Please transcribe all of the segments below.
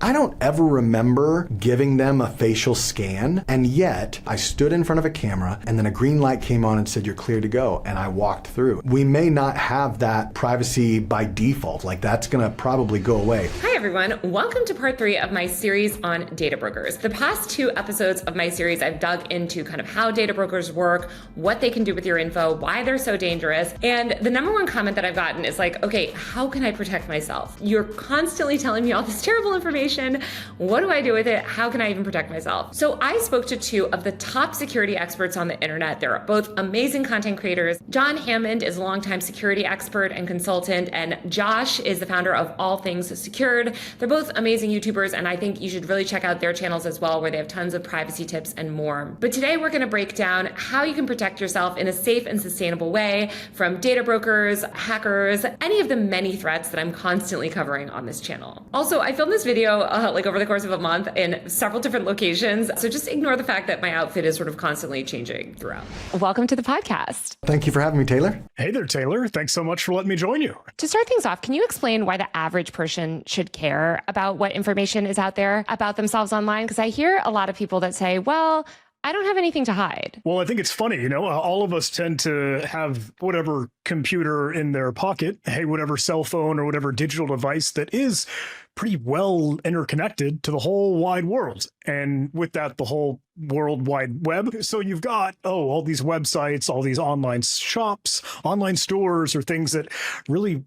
I don't ever remember giving them a facial scan, and yet I stood in front of a camera and then a green light came on and said, "You're clear to go," and I walked through. We may not have that privacy by default. Like, that's gonna probably go away. Hi everyone, welcome to part 3 of my series on data brokers. The past 2 episodes of my series, I've dug into kind of how data brokers work, what they can do with your info, why they're so dangerous. And the number one comment that I've gotten is like, okay, how can I protect myself? You're constantly telling me all this terrible information. What do I do with it? How can I even protect myself? So I spoke to 2 of the top security experts on the internet. They're both amazing content creators. John Hammond is a longtime security expert and consultant, and Josh is the founder of All Things Secured. They're both amazing YouTubers, and I think you should really check out their channels as well, where they have tons of privacy tips and more. But today we're gonna break down how you can protect yourself in a safe and sustainable way from data brokers, hackers, any of the many threats that I'm constantly covering on this channel. Also, I filmed this video like over the course of a month in several different locations, so just ignore the fact that my outfit is sort of constantly changing throughout. Welcome to the podcast. Thank you for having me, Taylor. Hey there, Taylor. Thanks so much for letting me join you. To start things off, can you explain why the average person should care about what information is out there about themselves online? Because I hear a lot of people that say, well, I don't have anything to hide. Well, I think it's funny, all of us tend to have whatever computer in their pocket, whatever cell phone or whatever digital device that is pretty well interconnected to the whole wide world. And with that, the whole World Wide Web. So you've got, all these websites, all these online shops, online stores, or things that really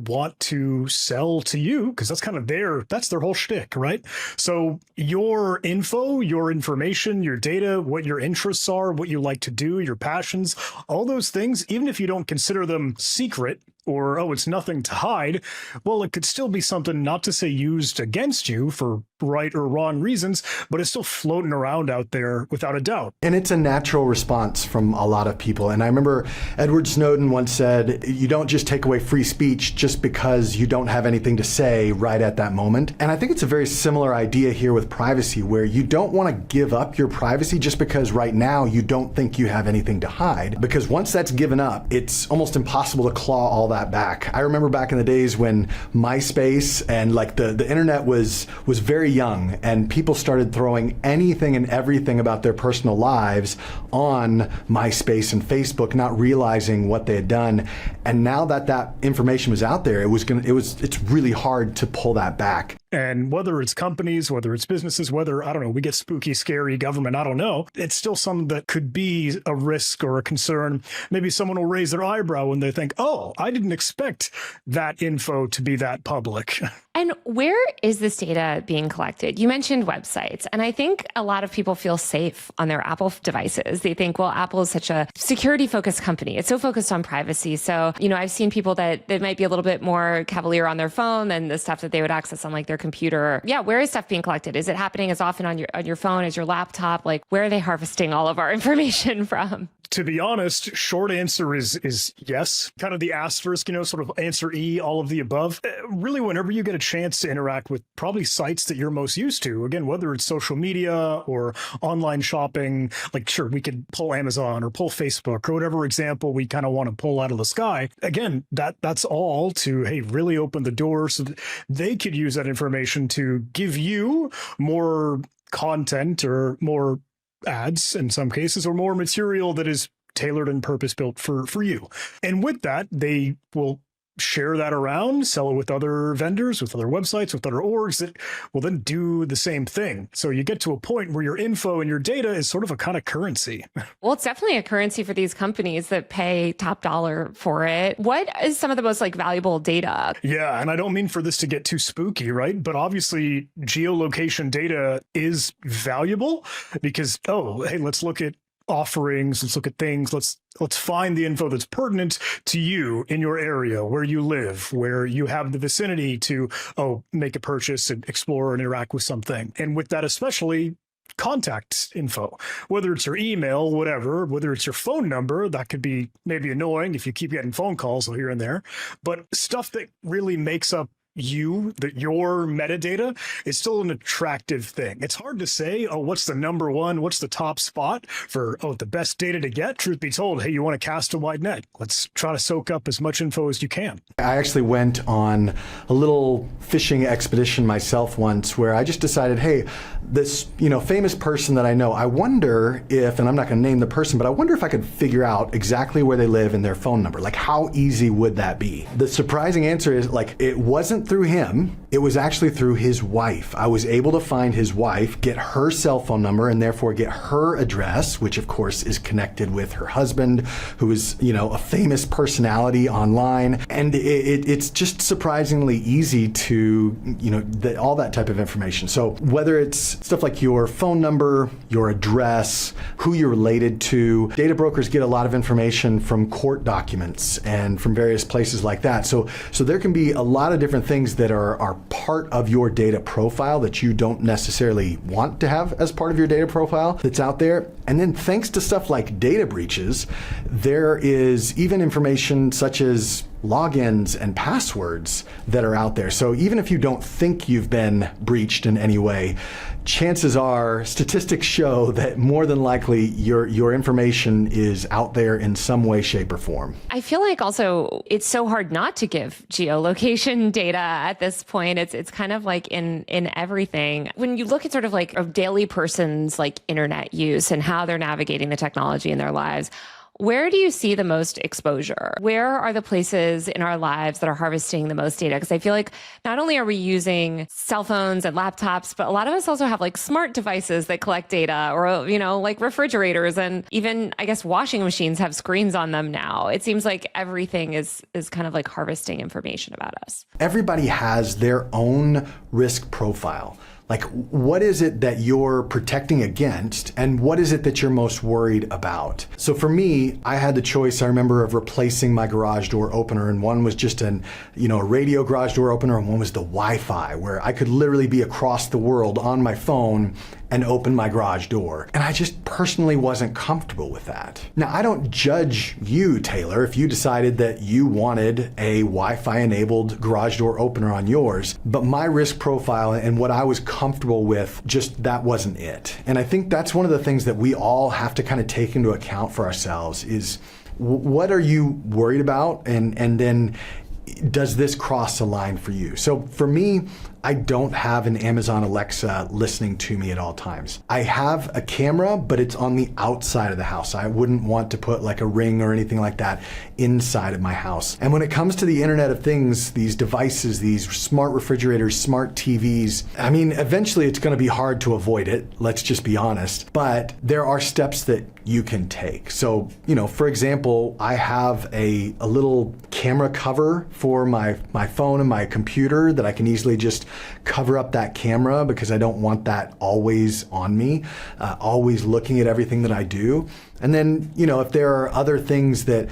want to sell to you, because that's kind of that's their whole shtick, right? So your info, your information, your data, what your interests are, what you like to do, your passions, all those things, even if you don't consider them secret, or, it's nothing to hide, well, it could still be something, not to say used against you for right or wrong reasons, but it's still floating around out there without a doubt. And it's a natural response from a lot of people. And I remember Edward Snowden once said, you don't just take away free speech just because you don't have anything to say right at that moment. And I think it's a very similar idea here with privacy, where you don't want to give up your privacy just because right now you don't think you have anything to hide. Because once that's given up, it's almost impossible to claw all that back. I remember back in the days when MySpace and like the internet was very young, and people started throwing anything and everything about their personal lives on MySpace and Facebook, not realizing what they had done. And now that information was out there, it's really hard to pull that back. And whether it's companies, whether it's businesses, whether, I don't know, we get spooky, scary government, I don't know, it's still something that could be a risk or a concern. Maybe someone will raise their eyebrow when they think, I didn't expect that info to be that public. And where is this data being collected? You mentioned websites, and I think a lot of people feel safe on their Apple devices. They think, well, Apple is such a security-focused company. It's so focused on privacy. So, I've seen people that might be a little bit more cavalier on their phone than the stuff that they would access on like their computer. Yeah, where is stuff being collected? Is it happening as often on your phone as your laptop? Like, where are they harvesting all of our information from? To be honest, short answer is yes. Kind of the asterisk, sort of answer E, all of the above. Really, whenever you get a chance to interact with probably sites that you're most used to, again, whether it's social media or online shopping, like sure, we could pull Amazon or pull Facebook or whatever example we kind of want to pull out of the sky. Again, that's all to, really open the door so that they could use that information to give you more content or more ads in some cases, or more material that is tailored and purpose-built for you. And with that, they will share that around, sell it with other vendors, with other websites, with other orgs that will then do the same thing. So you get to a point where your info and your data is sort of a kind of currency. Well, it's definitely a currency for these companies that pay top dollar for it. What is some of the most valuable data? Yeah, and I don't mean for this to get too spooky, right? But obviously geolocation data is valuable because, let's look at offerings, let's look at things, let's find the info that's pertinent to you in your area, where you live, where you have the vicinity to make a purchase and explore and interact with something. And with that, especially contact info, whether it's your email, whatever, whether it's your phone number, that could be maybe annoying if you keep getting phone calls here and there, but stuff that really makes up that your metadata is still an attractive thing. It's hard to say, oh, what's the number one, what's the top spot for, the best data to get? Truth be told, hey, you want to cast a wide net. Let's try to soak up as much info as you can. I actually went on a little fishing expedition myself once where I just decided, hey, this, famous person that I know, I wonder if, and I'm not going to name the person, but I wonder if I could figure out exactly where they live and their phone number. Like, how easy would that be? The surprising answer is, it wasn't through him. It was actually through his wife. I was able to find his wife, get her cell phone number, and therefore get her address, which of course is connected with her husband, who is, a famous personality online. And it's just surprisingly easy to, all that type of information. So whether it's stuff like your phone number, your address, who you're related to, data brokers get a lot of information from court documents and from various places like that. So there can be a lot of different things that are part of your data profile that you don't necessarily want to have as part of your data profile that's out there. And then thanks to stuff like data breaches, there is even information such as logins and passwords that are out there. So even if you don't think you've been breached in any way, chances are, statistics show that more than likely your information is out there in some way, shape, or form. I feel like also it's so hard not to give geolocation data at this point. It's kind of like in everything. When you look at sort of like a daily person's like internet use and how they're navigating the technology in their lives, where do you see the most exposure? Where are the places in our lives that are harvesting the most data? Because I feel like not only are we using cell phones and laptops, but a lot of us also have like smart devices that collect data, or, like refrigerators, and even, I guess, washing machines have screens on them now. It seems like everything is kind of like harvesting information about us. Everybody has their own risk profile. Like, what is it that you're protecting against, and what is it that you're most worried about? So for me, I had the choice, I remember, of replacing my garage door opener, and one was just a radio garage door opener, and one was the Wi-Fi, where I could literally be across the world on my phone and open my garage door. And I just personally wasn't comfortable with that. Now, I don't judge you, Taylor, if you decided that you wanted a Wi-Fi enabled garage door opener on yours, but my risk profile and what I was comfortable with, just that wasn't it. And I think that's one of the things that we all have to kind of take into account for ourselves is, what are you worried about? And then does this cross a line for you? So for me, I don't have an Amazon Alexa listening to me at all times. I have a camera, but it's on the outside of the house. I wouldn't want to put like a Ring or anything like that inside of my house. And when it comes to the Internet of Things, these devices, these smart refrigerators, smart TVs, I mean, eventually it's going to be hard to avoid it. Let's just be honest. But there are steps that you can take. So, for example, I have a little camera cover for my phone and my computer that I can easily just cover up that camera, because I don't want that always on me, always looking at everything that I do. And then, if there are other things that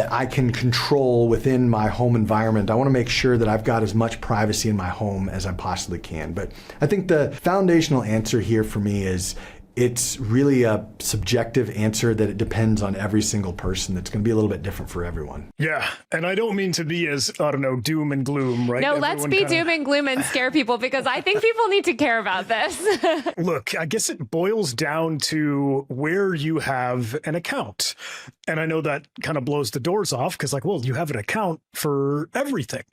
I can control within my home environment, I want to make sure that I've got as much privacy in my home as I possibly can. But I think the foundational answer here for me is, it's really a subjective answer that it depends on every single person. That's going to be a little bit different for everyone. Yeah. And I don't mean to be as, doom and gloom, right? No, let's be doom and gloom and scare people, because I think people need to care about this. Look, I guess it boils down to where you have an account. And I know that kind of blows the doors off, because you have an account for everything.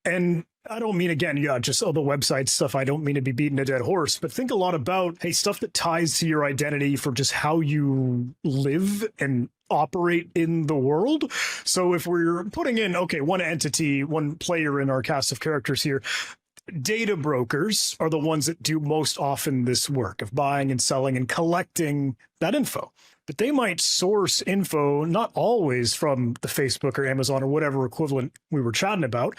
And I don't mean, again, just all the website stuff. I don't mean to be beating a dead horse, but think a lot about, hey, stuff that ties to your identity for just how you live and operate in the world. So if we're putting in, one entity, one player in our cast of characters here, data brokers are the ones that do most often this work of buying and selling and collecting that info. But they might source info, not always from the Facebook or Amazon or whatever equivalent we were chatting about.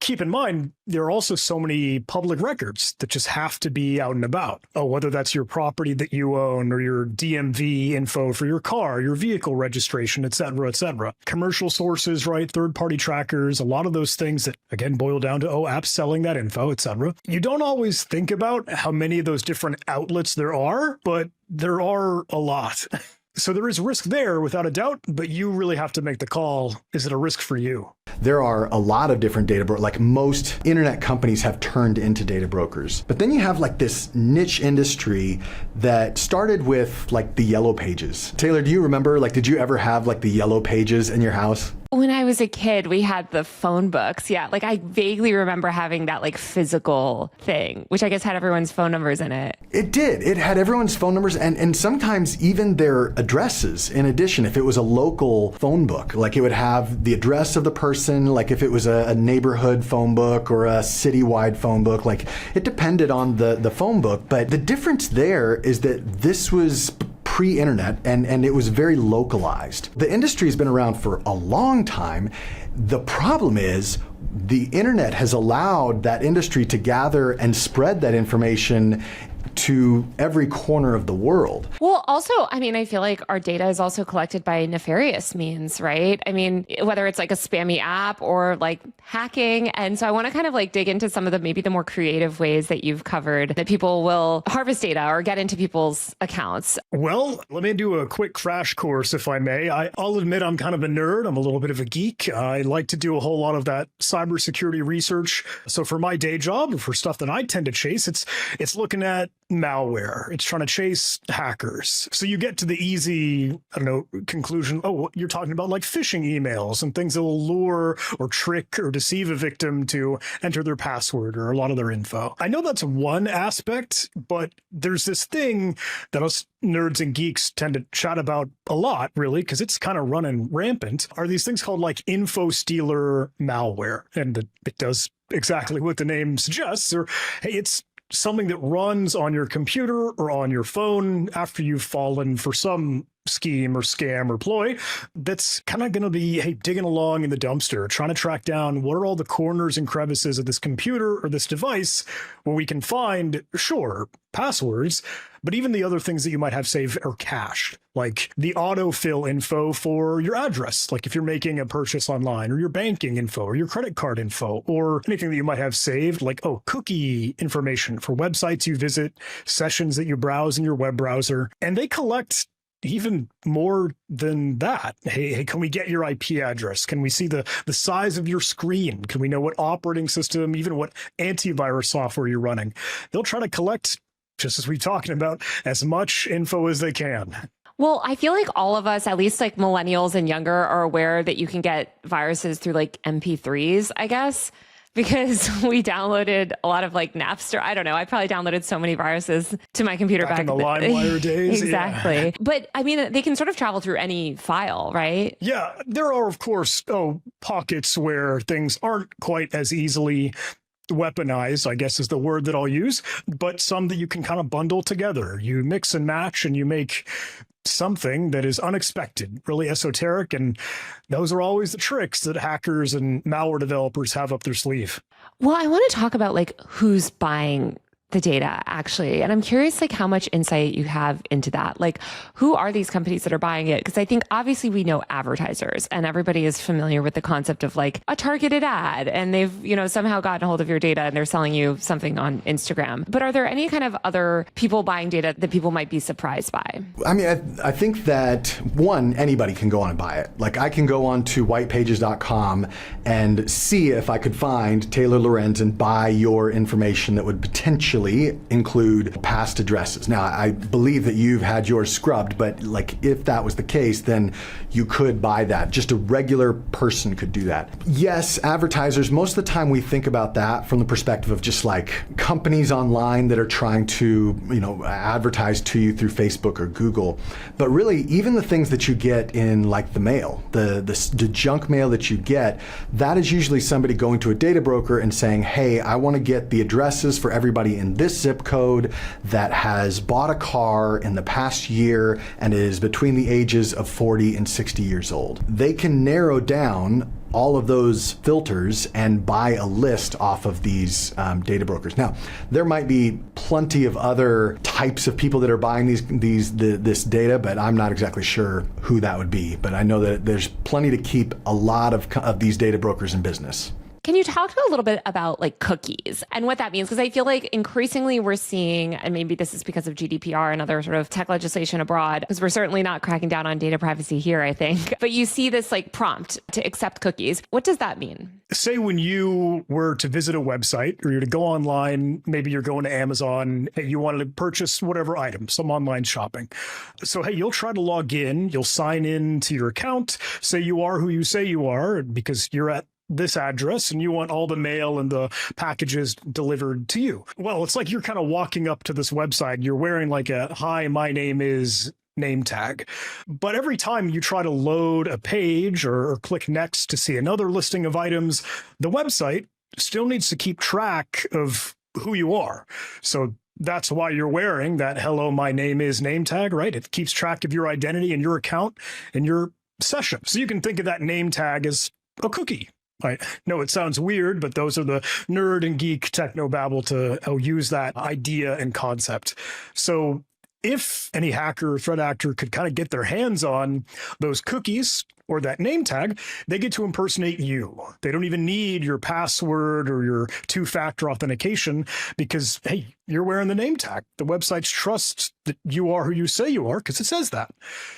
Keep in mind, there are also so many public records that just have to be out and about. Whether that's your property that you own, or your DMV info for your car, your vehicle registration, et cetera, et cetera. Commercial sources, right? Third-party trackers, a lot of those things that, again, boil down to, apps selling that info, et cetera. You don't always think about how many of those different outlets there are, but there are a lot. So there is risk there without a doubt, but you really have to make the call. Is it a risk for you? There are a lot of different data brokers, like most internet companies have turned into data brokers. But then you have like this niche industry that started with like the yellow pages. Taylor, do you remember, like, did you ever have like the yellow pages in your house? When I was a kid, we had the phone books. Yeah, like I vaguely remember having that like physical thing, which I guess had everyone's phone numbers in it. It did. It had everyone's phone numbers and sometimes even their addresses. In addition, if it was a local phone book, like it would have the address of the person, like if it was a neighborhood phone book or a citywide phone book, like it depended on the phone book. But the difference there is that this was pre-internet and it was very localized. The industry has been around for a long time. The problem is the internet has allowed that industry to gather and spread that information to every corner of the world. Well, also, I mean, I feel like our data is also collected by nefarious means, right? I mean, whether it's like a spammy app or like hacking. And so I want to kind of like dig into some of the maybe the more creative ways that you've covered that people will harvest data or get into people's accounts. Well, let me do a quick crash course, if I may. I'll admit I'm kind of a nerd. I'm a little bit of a geek. I like to do a whole lot of that cybersecurity research. So for my day job, for stuff that I tend to chase, it's looking at malware. It's trying to chase hackers. So you get to the easy, I don't know, conclusion. Oh, you're talking about like phishing emails and things that will lure or trick or deceive a victim to enter their password or a lot of their info. I know that's one aspect, but there's this thing that us nerds and geeks tend to chat about a lot, really, because it's kind of running rampant, are these things called like info stealer malware. And it does exactly what the name suggests, or hey, it's something that runs on your computer or on your phone after you've fallen for some scheme or scam or ploy that's kind of going to be, hey, digging along in the dumpster, trying to track down what are all the corners and crevices of this computer or this device where we can find, sure, passwords, but even the other things that you might have saved are cached, like the autofill info for your address, like if you're making a purchase online, or your banking info or your credit card info, or anything that you might have saved, like, oh, cookie information for websites you visit, sessions that you browse in your web browser, and they collect even more than that. Hey, can we get your IP address? Can we see the size of your screen? Can we know what operating system, even what antivirus software you're running? They'll try to collect, just as we're talking about, as much info as they can. Well, I feel like all of us, at least like millennials and younger, are aware that you can get viruses through like MP3s, I guess, because we downloaded a lot of like Napster. I don't know. I probably downloaded so many viruses to my computer back in the LimeWire days. Exactly. Yeah. But I mean, they can sort of travel through any file, right? Yeah, there are, of course, pockets where things aren't quite as easily weaponized, I guess is the word that I'll use, but some that you can kind of bundle together. You mix and match and you make something that is unexpected, really esoteric, and those are always the tricks that hackers and malware developers have up their sleeve. Well, I want to talk about like who's buying the data actually. And I'm curious like how much insight you have into that. Like who are these companies that are buying it? Because I think obviously we know advertisers and everybody is familiar with the concept of like a targeted ad and they've, somehow gotten a hold of your data and they're selling you something on Instagram. But are there any kind of other people buying data that people might be surprised by? I mean, I think that one, anybody can go on and buy it. Like I can go on to whitepages.com and see if I could find Taylor Lorenz and buy your information that would potentially include past addresses. Now, I believe that you've had yours scrubbed, but like if that was the case, then you could buy that. Just a regular person could do that. Yes, advertisers, most of the time we think about that from the perspective of just like companies online that are trying to, advertise to you through Facebook or Google. But really, even the things that you get in like the mail, the junk mail that you get, that is usually somebody going to a data broker and saying, hey, I want to get the addresses for everybody in this zip code that has bought a car in the past year and is between the ages of 40 and 60 years old. They can narrow down all of those filters and buy a list off of these data brokers. Now, there might be plenty of other types of people that are buying this data, but I'm not exactly sure who that would be. But I know that there's plenty to keep a lot of these data brokers in business. Can you talk a little bit about like cookies and what that means? Because I feel like increasingly we're seeing, and maybe this is because of GDPR and other sort of tech legislation abroad, because we're certainly not cracking down on data privacy here, I think. But you see this like prompt to accept cookies. What does that mean? Say when you were to visit a website or you're to go online, maybe you're going to Amazon, hey, you wanted to purchase whatever item, some online shopping. So, hey, you'll try to log in, you'll sign in to your account, say you are who you say you are because you're at this address and you want all the mail and the packages delivered to you. Well, it's like you're kind of walking up to this website. You're wearing like a, hi, my name is name tag. But every time you try to load a page or click next to see another listing of items, the website still needs to keep track of who you are. So that's why you're wearing that hello, my name is name tag, right? It keeps track of your identity and your account and your session. So you can think of that name tag as a cookie. I know it sounds weird, but those are the nerd and geek techno babble to use that idea and concept. So if any hacker or threat actor could kind of get their hands on those cookies or that name tag, they get to impersonate you. They don't even need your password or your two-factor authentication because, hey, you're wearing the name tag. The websites trust that you are who you say you are because it says that.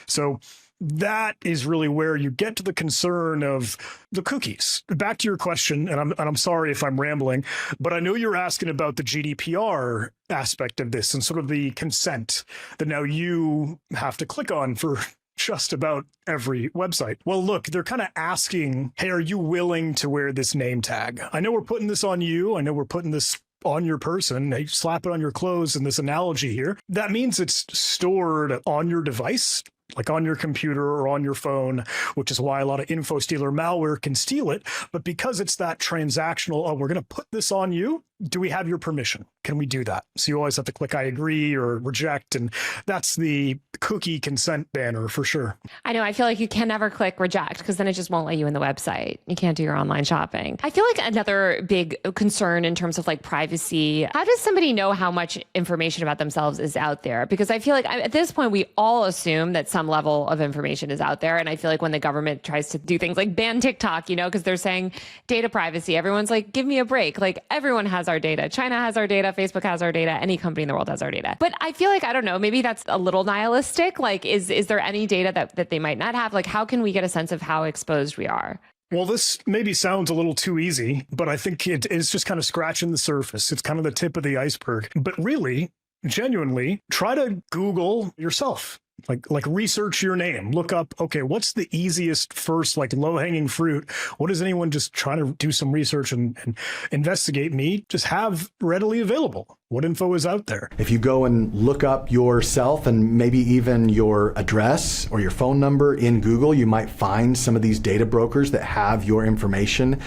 So that is really where you get to the concern of the cookies. Back to your question, and I'm sorry if I'm rambling, but I know you're asking about the GDPR aspect of this and sort of the consent that now you have to click on for just about every website. Well, look, they're kind of asking, hey, are you willing to wear this name tag? I know we're putting this on you. I know we're putting this on your person. You slap it on your clothes in this analogy here. That means it's stored on your device, like on your computer or on your phone, which is why a lot of info stealer malware can steal it. But because it's that transactional, oh, we're going to put this on you. Do we have your permission? Can we do that? So you always have to click I agree or reject. And that's the cookie consent banner for sure. I know. I feel like you can never click reject because then it just won't let you in the website. You can't do your online shopping. I feel like another big concern in terms of like privacy, how does somebody know how much information about themselves is out there? Because I feel like at this point, we all assume that some level of information is out there. And I feel like when the government tries to do things like ban TikTok, because they're saying data privacy, everyone's like, give me a break. Like everyone has our data. China has our data. Facebook has our data. Any company in the world has our data. But I feel like, I don't know, maybe that's a little nihilistic. Like, is there any data that they might not have? Like, how can we get a sense of how exposed we are? Well, this maybe sounds a little too easy, but I think it is just kind of scratching the surface. It's kind of the tip of the iceberg. But really, genuinely, try to Google yourself. Like research your name, look up, okay, what's the easiest first, like low-hanging fruit? What is anyone just trying to do some research and investigate me? Just have readily available. What info is out there? If you go and look up yourself and maybe even your address or your phone number in Google, you might find some of these data brokers that have your information.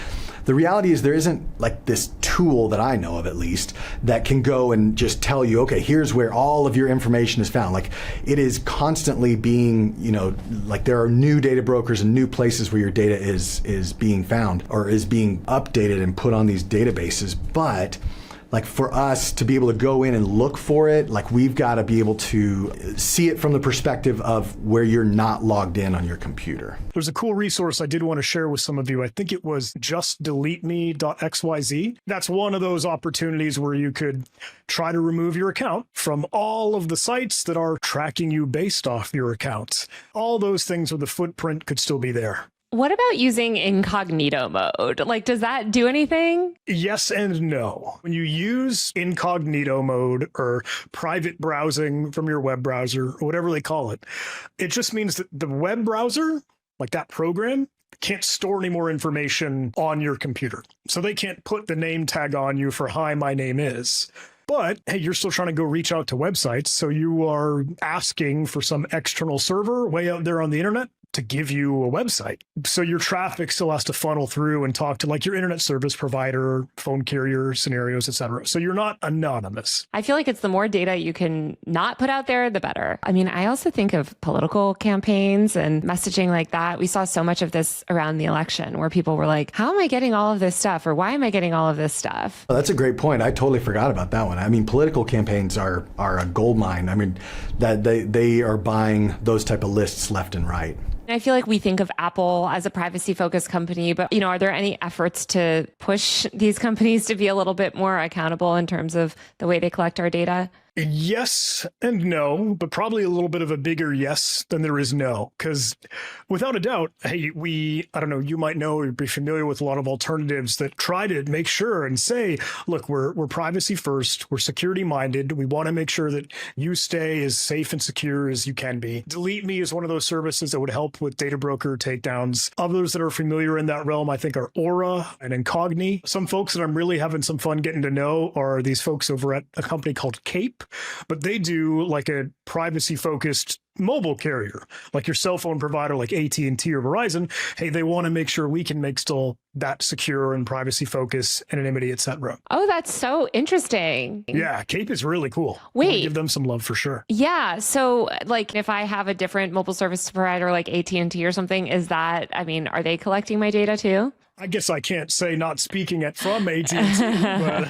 The reality is there isn't like this tool that I know of, at least, that can go and just tell you, okay, here's where all of your information is found. Like it is constantly being, like there are new data brokers and new places where your data is being found or is being updated and put on these databases. But like for us to be able to go in and look for it, like we've got to be able to see it from the perspective of where you're not logged in on your computer. There's a cool resource I did want to share with some of you. I think it was justdeleteme.xyz. That's one of those opportunities where you could try to remove your account from all of the sites that are tracking you based off your accounts. All those things where the footprint could still be there. What about using incognito mode? Like, does that do anything? Yes and no. When you use incognito mode or private browsing from your web browser, or whatever they call it, it just means that the web browser, like that program, can't store any more information on your computer. So they can't put the name tag on you for, hi, my name is. But hey, you're still trying to go reach out to websites. So you are asking for some external server way out there on the internet to give you a website. So your traffic still has to funnel through and talk to like your internet service provider, phone carrier scenarios, et cetera. So you're not anonymous. I feel like it's the more data you can not put out there, the better. I mean, I also think of political campaigns and messaging like that. We saw so much of this around the election where people were like, how am I getting all of this stuff? Or why am I getting all of this stuff? Well, that's a great point. I totally forgot about that one. I mean, political campaigns are a gold mine. I mean, that they are buying those type of lists left and right. I feel like we think of Apple as a privacy focused company, but are there any efforts to push these companies to be a little bit more accountable in terms of the way they collect our data? Yes and no, but probably a little bit of a bigger yes than there is no. Because without a doubt, hey, I don't know, you might know or be familiar with a lot of alternatives that try to make sure and say, look, we're privacy first, we're security minded, we want to make sure that you stay as safe and secure as you can be. Delete Me is one of those services that would help with data broker takedowns. Others that are familiar in that realm, I think, are Aura and Incogni. Some folks that I'm really having some fun getting to know are these folks over at a company called Cape. But they do like a privacy focused mobile carrier, like your cell phone provider, like AT&T or Verizon. Hey, they want to make sure we can make still that secure and privacy focus, anonymity, etc. Oh, that's so interesting. Yeah, Cape is really cool. Wait, give them some love for sure. Yeah, so like if I have a different mobile service provider like AT&T or something, are they collecting my data too? I guess I can't say not speaking it from AT&T, but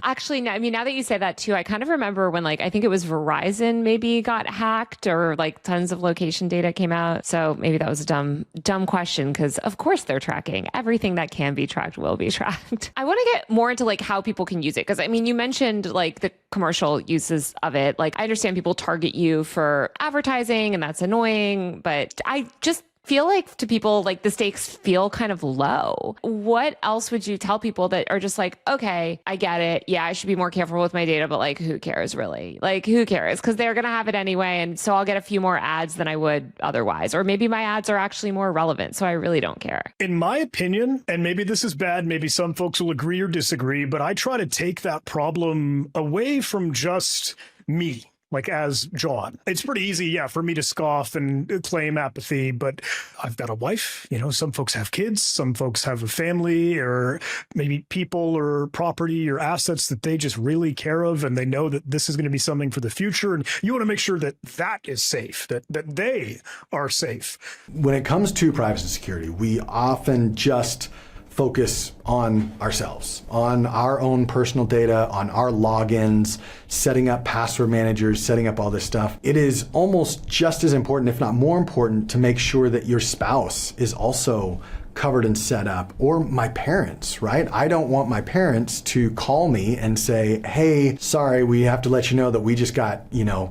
actually, no, now that you say that too, I kind of remember when I think it was Verizon maybe got hacked or tons of location data came out. So maybe that was a dumb question because of course they're tracking everything that can be tracked will be tracked. I want to get more into how people can use it because you mentioned the commercial uses of it. I understand people target you for advertising and that's annoying, but I just feel like to people the stakes feel kind of low. What else would you tell people that are just okay, I get it. Yeah, I should be more careful with my data, but who cares really? Who cares? Because they're going to have it anyway. And so I'll get a few more ads than I would otherwise. Or maybe my ads are actually more relevant. So I really don't care. In my opinion, and maybe this is bad, maybe some folks will agree or disagree, but I try to take that problem away from just me. As John, it's pretty easy, for me to scoff and claim apathy, but I've got a wife, some folks have kids, some folks have a family or maybe people or property or assets that they just really care of. And they know that this is going to be something for the future. And you want to make sure that that is safe, that they are safe. When it comes to privacy and security, we often just focus on ourselves, on our own personal data, on our logins, setting up password managers, setting up all this stuff. It is almost just as important, if not more important, to make sure that your spouse is also covered and set up, or my parents, right? I don't want my parents to call me and say, hey, sorry, we have to let you know that we just got,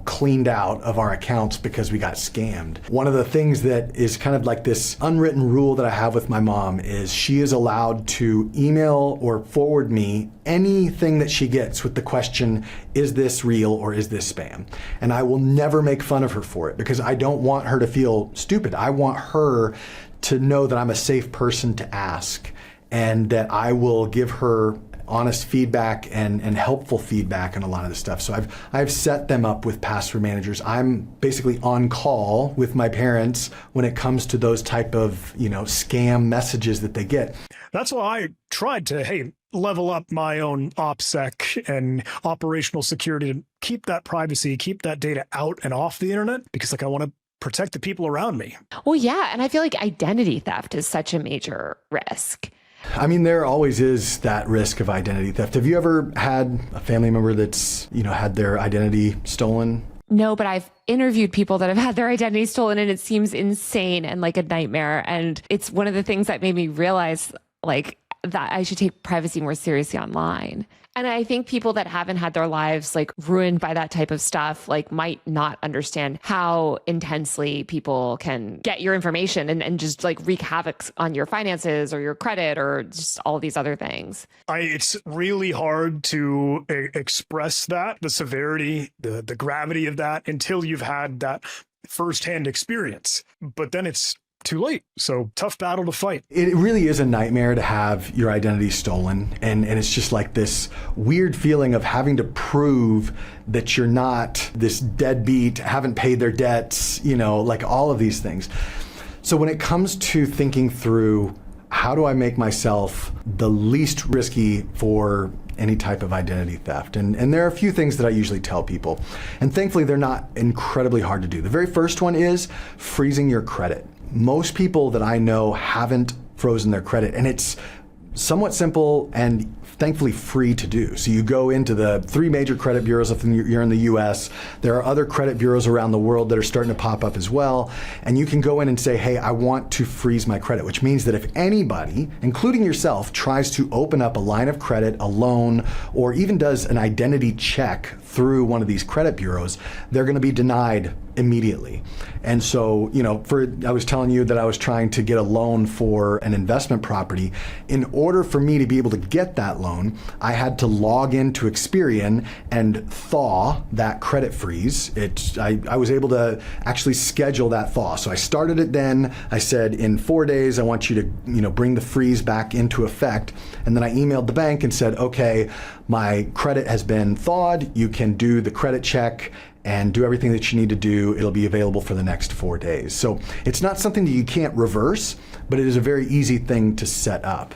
cleaned out of our accounts because we got scammed. One of the things that is kind of like this unwritten rule that I have with my mom is she is allowed to email or forward me anything that she gets with the question, is this real or is this spam? And I will never make fun of her for it because I don't want her to feel stupid. I want her to know that I'm a safe person to ask and that I will give her honest feedback and helpful feedback on a lot of this stuff. So I've set them up with password managers. I'm basically on call with my parents when it comes to those type of, scam messages that they get. That's why I tried to, level up my own OPSEC and operational security to keep that privacy, keep that data out and off the internet because I want to protect the people around me. Well, yeah. And I feel like identity theft is such a major risk. There always is that risk of identity theft. Have you ever had a family member that's, had their identity stolen? No, but I've interviewed people that have had their identity stolen and it seems insane and like a nightmare. And it's one of the things that made me realize that I should take privacy more seriously online. And I think people that haven't had their lives ruined by that type of stuff might not understand how intensely people can get your information and just wreak havoc on your finances or your credit or just all these other things. It's really hard to express that, the severity, the gravity of that until you've had that firsthand experience. But then it's too late. So tough battle to fight. It really is a nightmare to have your identity stolen. And it's just this weird feeling of having to prove that you're not this deadbeat, haven't paid their debts, all of these things. So when it comes to thinking through how do I make myself the least risky for any type of identity theft? And there are a few things that I usually tell people. And thankfully, they're not incredibly hard to do. The very first one is freezing your credit. Most people that I know haven't frozen their credit, and it's somewhat simple and thankfully free to do. So you go into the 3 major credit bureaus if you're in the US. There are other credit bureaus around the world that are starting to pop up as well. And you can go in and say, hey, I want to freeze my credit, which means that if anybody, including yourself, tries to open up a line of credit, a loan, or even does an identity check through one of these credit bureaus, they're going to be denied immediately. And so, I was telling you that I was trying to get a loan for an investment property. In order for me to be able to get that loan, I had to log into Experian and thaw that credit freeze. I was able to actually schedule that thaw. So I started it then. I said, in 4 days, I want you to, bring the freeze back into effect. And then I emailed the bank and said, okay, my credit has been thawed. You can do the credit check and do everything that you need to do. It'll be available for the next 4 days. So it's not something that you can't reverse, but it is a very easy thing to set up.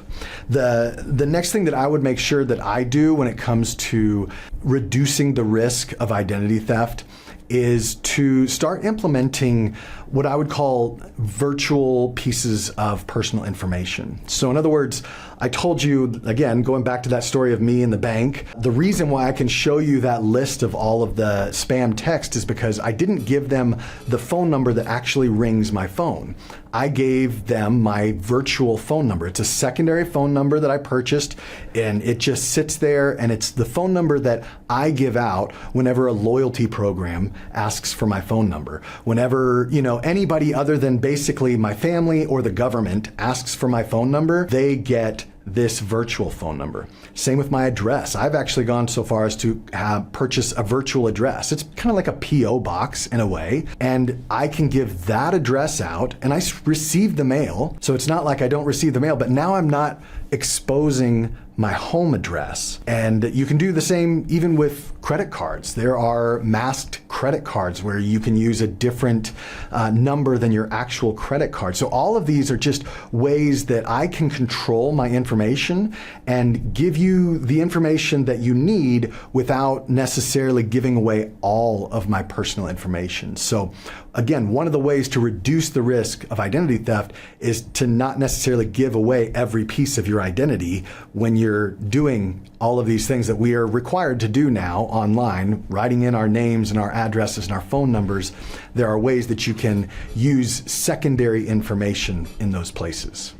The next thing that I would make sure that I do when it comes to reducing the risk of identity theft is to start implementing what I would call virtual pieces of personal information. So in other words, I told you, again, going back to that story of me and the bank, the reason why I can show you that list of all of the spam text is because I didn't give them the phone number that actually rings my phone. I gave them my virtual phone number. It's a secondary phone number that I purchased, and it just sits there, and it's the phone number that I give out whenever a loyalty program asks for my phone number. Whenever, anybody other than basically my family or the government asks for my phone number, they get this virtual phone number. Same with my address. I've actually gone so far as to purchase a virtual address. It's kind of like a P.O. box in a way, and I can give that address out and I receive the mail. So it's not like I don't receive the mail, but now I'm not exposing my home address. And you can do the same even with credit cards. There are masked credit cards where you can use a different number than your actual credit card. So all of these are just ways that I can control my information and give you the information that you need without necessarily giving away all of my personal information. So again, one of the ways to reduce the risk of identity theft is to not necessarily give away every piece of your identity when you're doing all of these things that we are required to do now online, writing in our names and our addresses and our phone numbers. There are ways that you can use secondary information in those places.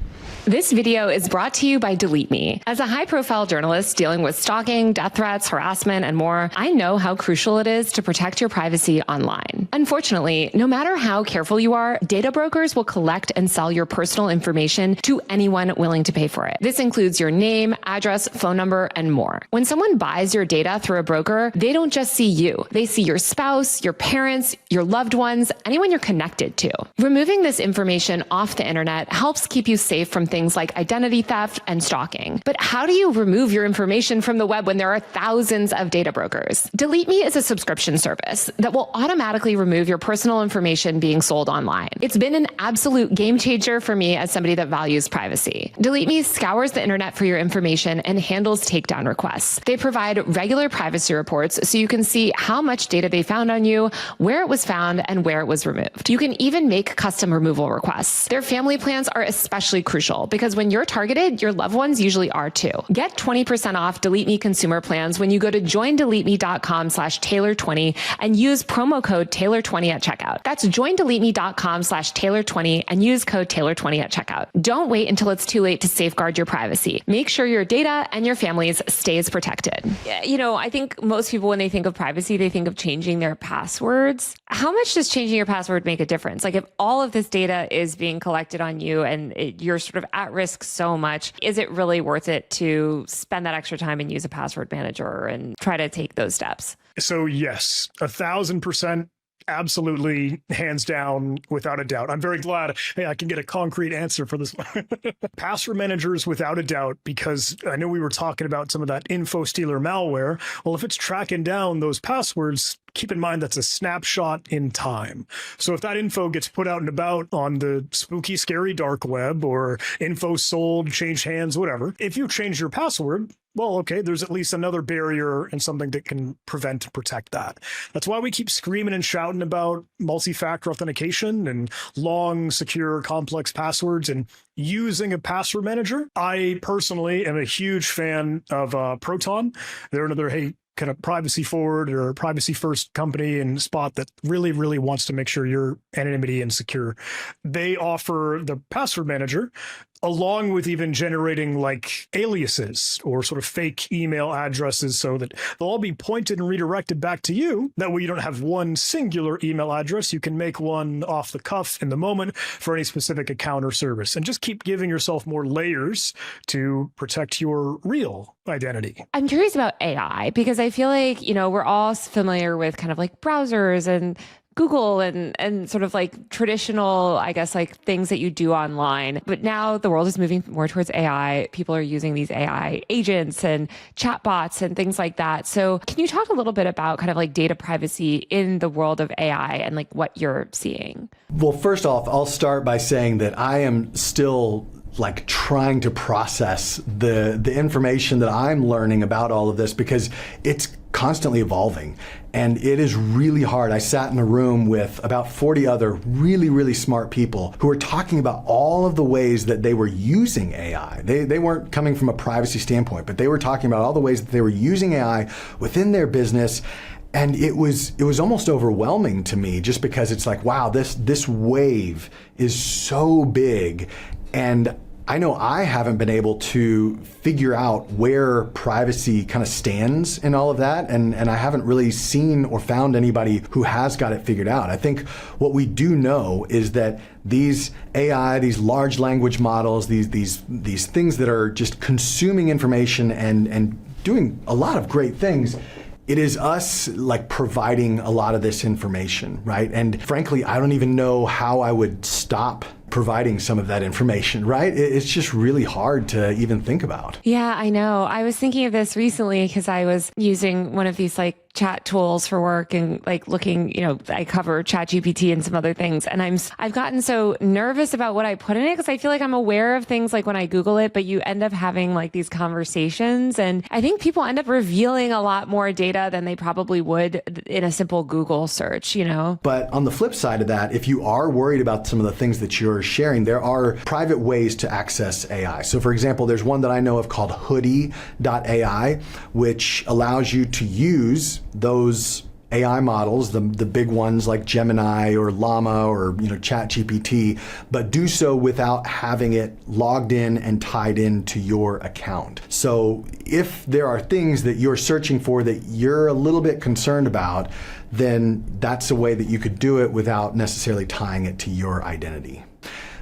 This video is brought to you by Delete Me. As a high-profile journalist dealing with stalking, death threats, harassment, and more, I know how crucial it is to protect your privacy online. Unfortunately, no matter how careful you are, data brokers will collect and sell your personal information to anyone willing to pay for it. This includes your name, address, phone number, and more. When someone buys your data through a broker, they don't just see you. They see your spouse, your parents, your loved ones, anyone you're connected to. Removing this information off the internet helps keep you safe from things like identity theft and stalking. But how do you remove your information from the web when there are thousands of data brokers? Delete Me is a subscription service that will automatically remove your personal information being sold online. It's been an absolute game changer for me as somebody that values privacy. Delete Me scours the internet for your information and handles takedown requests. They provide regular privacy reports so you can see how much data they found on you, where it was found, and where it was removed. You can even make custom removal requests. Their family plans are especially crucial because when you're targeted, your loved ones usually are too. Get 20% off Delete Me consumer plans when you go to joindeleteme.com/Taylor20 and use promo code Taylor20 at checkout. That's joindeleteme.com/Taylor20 and use code Taylor20 at checkout. Don't wait until it's too late to safeguard your privacy. Make sure your data and your families stays protected. I think most people, when they think of privacy, they think of changing their passwords. How much does changing your password make a difference? Like if all of this data is being collected on you and you're sort of at risk so much, is it really worth it to spend that extra time and use a password manager and try to take those steps? So yes, 1,000%. Absolutely, hands down, without a doubt. I'm very glad I can get a concrete answer for this one. Password managers, without a doubt, because I know we were talking about some of that info stealer malware. Well, if it's tracking down those passwords, keep in mind that's a snapshot in time. So if that info gets put out and about on the spooky, scary dark web or info sold, changed hands, whatever, if you change your password, well, okay, there's at least another barrier and something that can prevent and protect that. That's why we keep screaming and shouting about multi-factor authentication and long, secure, complex passwords and using a password manager. I personally am a huge fan of Proton. They're another, kind of privacy forward or privacy first company and spot that really, really wants to make sure your anonymity and secure. They offer the password manager along with even generating like aliases or sort of fake email addresses so that they'll all be pointed and redirected back to you. That way you don't have one singular email address. You can make one off the cuff in the moment for any specific account or service and just keep giving yourself more layers to protect your real identity. I'm curious about AI because I feel like, we're all familiar with kind of like browsers and Google and sort of like traditional, I guess, like things that you do online. But now the world is moving more towards AI. People are using these AI agents and chatbots and things like that. So can you talk a little bit about kind of like data privacy in the world of AI and like what you're seeing? Well, first off, I'll start by saying that I am still like trying to process the information that I'm learning about all of this because it's constantly evolving and it is really hard. I sat in a room with about 40 other really, really smart people who were talking about all of the ways that they were using AI. They weren't coming from a privacy standpoint, but they were talking about all the ways that they were using AI within their business. And it was almost overwhelming to me just because it's like, wow, this wave is so big. And I know I haven't been able to figure out where privacy kind of stands in all of that. And I haven't really seen or found anybody who has got it figured out. I think what we do know is that these AI, these large language models, these things that are just consuming information and doing a lot of great things, it is us like providing a lot of this information, right? And frankly, I don't even know how I would stop providing some of that information, right? It's just really hard to even think about. Yeah, I know. I was thinking of this recently because I was using one of these like chat tools for work and like looking, I cover ChatGPT and some other things. And I've gotten so nervous about what I put in it because I feel like I'm aware of things like when I Google it, but you end up having like these conversations. And I think people end up revealing a lot more data than they probably would in a simple Google search, But on the flip side of that, if you are worried about some of the things that you're sharing, there are private ways to access AI. So for example, there's one that I know of called Hoodie.ai, which allows you to use those AI models, the big ones like Gemini or Llama or ChatGPT, but do so without having it logged in and tied into your account. So if there are things that you're searching for that you're a little bit concerned about, then that's a way that you could do it without necessarily tying it to your identity.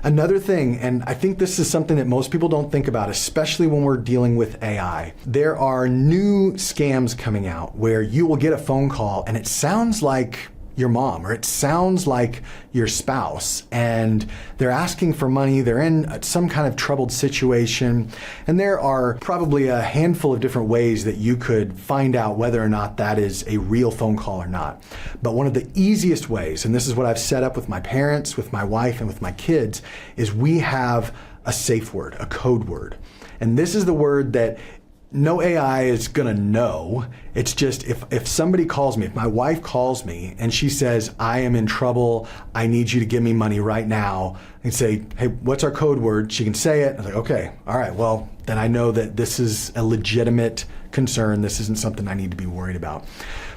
Another thing, and I think this is something that most people don't think about, especially when we're dealing with AI, there are new scams coming out where you will get a phone call and it sounds like your mom or it sounds like your spouse and they're asking for money, they're in some kind of troubled situation, and there are probably a handful of different ways that you could find out whether or not that is a real phone call or not. But one of the easiest ways, and this is what I've set up with my parents, with my wife, and with my kids, is we have a safe word, a code word. And this is the word that no AI is gonna know. It's just if somebody calls me, if my wife calls me and she says, I am in trouble, I need you to give me money right now, and say, hey, what's our code word? She can say it. I'm like, okay, all right, well, then I know that this is a legitimate concern. This isn't something I need to be worried about.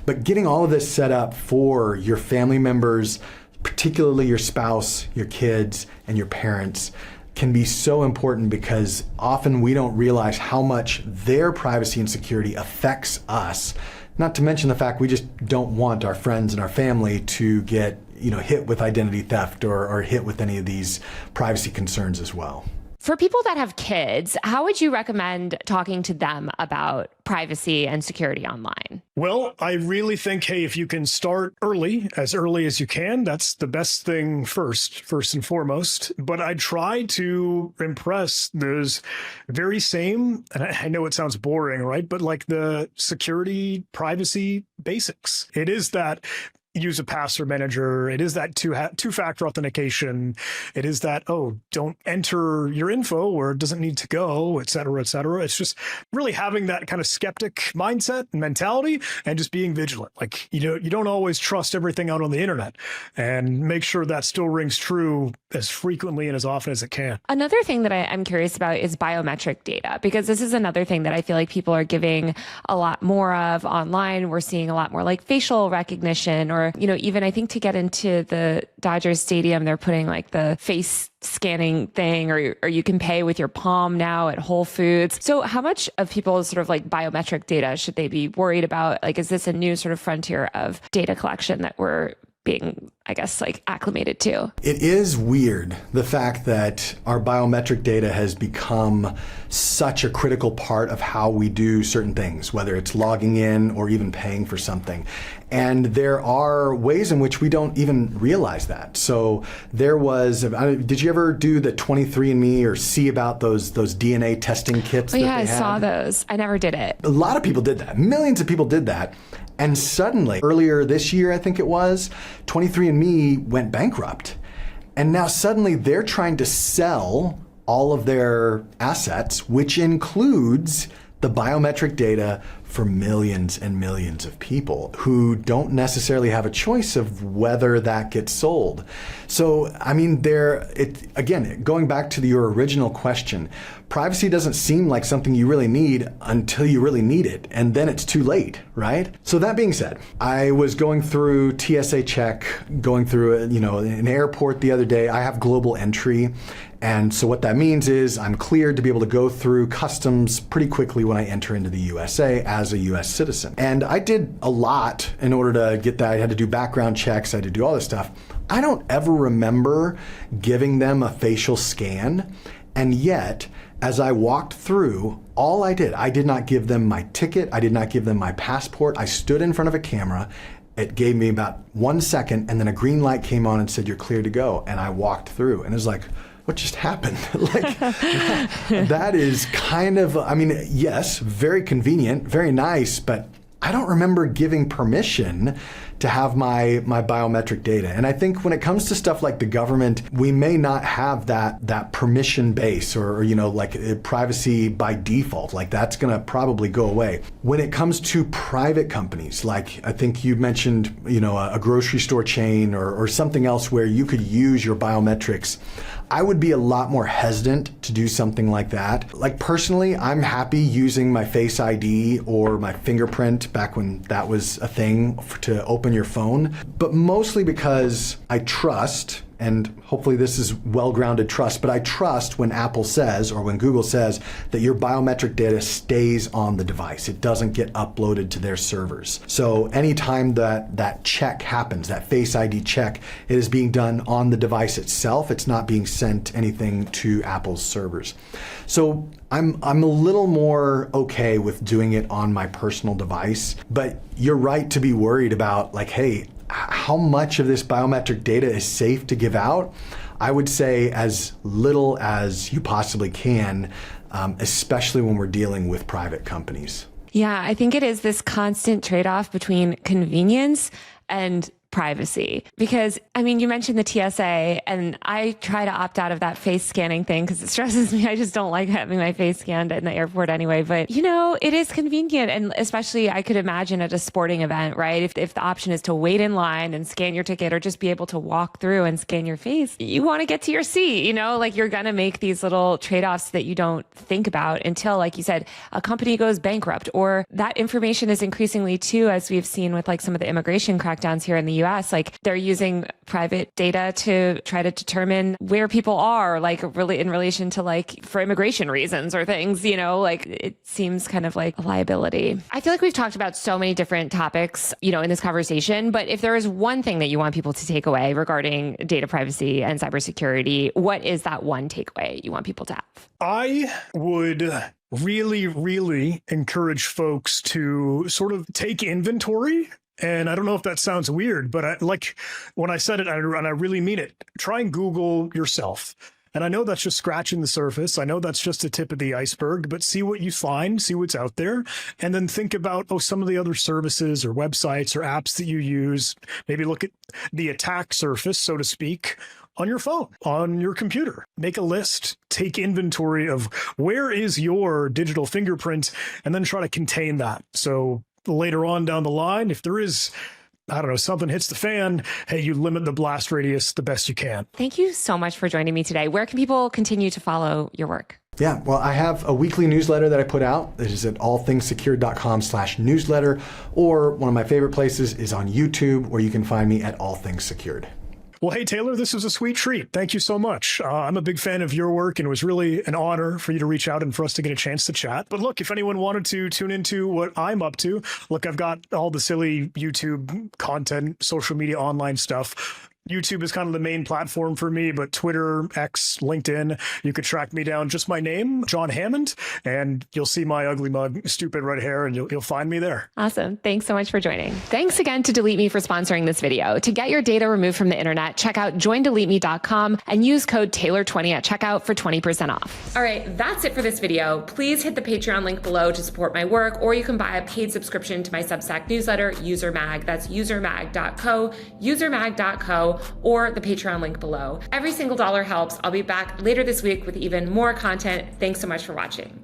But getting all of this set up for your family members, particularly your spouse, your kids, and your parents, can be so important because often we don't realize how much their privacy and security affects us. Not to mention the fact we just don't want our friends and our family to get hit with identity theft or hit with any of these privacy concerns as well. For people that have kids, how would you recommend talking to them about privacy and security online? Well, I really think, hey, if you can start early as you can, that's the best thing first and foremost. But I try to impress those very same, and I know it sounds boring, right? But like the security, privacy basics. It is that use a password manager. It is that two-factor authentication. It is that, don't enter your info where it doesn't need to go, et cetera, et cetera. It's just really having that kind of skeptic mindset and mentality and just being vigilant. Like, you don't always trust everything out on the internet, and make sure that still rings true as frequently and as often as it can. Another thing that I'm curious about is biometric data, because this is another thing that I feel like people are giving a lot more of online. We're seeing a lot more like facial recognition, or, even I think to get into the Dodgers stadium, they're putting like the face scanning thing, or you can pay with your palm now at Whole Foods. So how much of people's sort of like biometric data should they be worried about? Like, is this a new sort of frontier of data collection that we're being, I guess, like acclimated to? It is weird, the fact that our biometric data has become such a critical part of how we do certain things, whether it's logging in or even paying for something. And there are ways in which we don't even realize that. So there was, did you ever do the 23andMe or see about those DNA testing kits? Oh yeah, I saw those. I never did it. A lot of people did that. Millions of people did that. And suddenly, earlier this year, I think it was, 23andMe went bankrupt. And now suddenly they're trying to sell all of their assets, which includes the biometric data for millions and millions of people who don't necessarily have a choice of whether that gets sold. So, I mean, again, going back to your original question, privacy doesn't seem like something you really need until you really need it, and then it's too late, right? So that being said, I was going through TSA check, going through an airport the other day. I have global entry. And so what that means is I'm cleared to be able to go through customs pretty quickly when I enter into the USA as a US citizen. And I did a lot in order to get that. I had to do background checks, I had to do all this stuff. I don't ever remember giving them a facial scan. And yet, as I walked through, I did not give them my ticket, I did not give them my passport. I stood in front of a camera. It gave me about 1 second, and then a green light came on and said, "You're cleared to go." And I walked through, and it was like, what just happened? Like, that is kind of, yes, very convenient, very nice, but I don't remember giving permission to have my biometric data. And I think when it comes to stuff like the government, we may not have that permission base or like privacy by default. Like, that's going to probably go away. When it comes to private companies, like I think you mentioned, a grocery store chain or something else where you could use your biometrics, I would be a lot more hesitant to do something like that. Like, personally, I'm happy using my Face ID or my fingerprint back when that was a thing to open your phone, but mostly because I trust, and hopefully this is well-grounded trust, but I trust when Apple says or when Google says that your biometric data stays on the device. It doesn't get uploaded to their servers. So anytime that check happens, that Face ID check, it is being done on the device itself. It's not being sent anything to Apple's servers. So I'm a little more okay with doing it on my personal device, but you're right to be worried about, like, hey, how much of this biometric data is safe to give out? I would say as little as you possibly can, especially when we're dealing with private companies. Yeah, I think it is this constant trade-off between convenience and privacy. Because, you mentioned the TSA, and I try to opt out of that face scanning thing because it stresses me. I just don't like having my face scanned in the airport anyway. But, it is convenient. And especially I could imagine at a sporting event, right? If the option is to wait in line and scan your ticket or just be able to walk through and scan your face, you want to get to your seat, like you're going to make these little trade-offs that you don't think about until, like you said, a company goes bankrupt, or that information is increasingly too, as we've seen with like some of the immigration crackdowns here in the US, like they're using private data to try to determine where people are, like really in relation to like for immigration reasons or things, like it seems kind of like a liability. I feel like we've talked about so many different topics, in this conversation, but if there is one thing that you want people to take away regarding data privacy and cybersecurity, what is that one takeaway you want people to have? I would really, really encourage folks to sort of take inventory. And I don't know if that sounds weird, but when I said it, and I really mean it, try and Google yourself. And I know that's just scratching the surface. I know that's just the tip of the iceberg, but see what you find, see what's out there, and then think about, some of the other services or websites or apps that you use. Maybe look at the attack surface, so to speak, on your phone, on your computer. Make a list, take inventory of where is your digital fingerprint, and then try to contain that. So later on down the line, if there is, something hits the fan, hey, you limit the blast radius the best you can. Thank you so much for joining me today. Where can people continue to follow your work? Yeah, well, I have a weekly newsletter that I put out. It is at allthingssecured.com/newsletter, or one of my favorite places is on YouTube, where you can find me at All Things Secured. Well, hey, Taylor, this was a sweet treat. Thank you so much. I'm a big fan of your work, and it was really an honor for you to reach out and for us to get a chance to chat. But look, if anyone wanted to tune into what I'm up to, look, I've got all the silly YouTube content, social media, online stuff. YouTube is kind of the main platform for me, but Twitter, X, LinkedIn, you could track me down. Just my name, John Hammond, and you'll see my ugly mug, stupid red hair, and you'll find me there. Awesome. Thanks so much for joining. Thanks again to Delete Me for sponsoring this video. To get your data removed from the internet, check out joindeleteme.com and use code Taylor20 at checkout for 20% off. All right, that's it for this video. Please hit the Patreon link below to support my work, or you can buy a paid subscription to my Substack newsletter, UserMag. That's usermag.co, usermag.co, or the Patreon link below. Every single dollar helps. I'll be back later this week with even more content. Thanks so much for watching.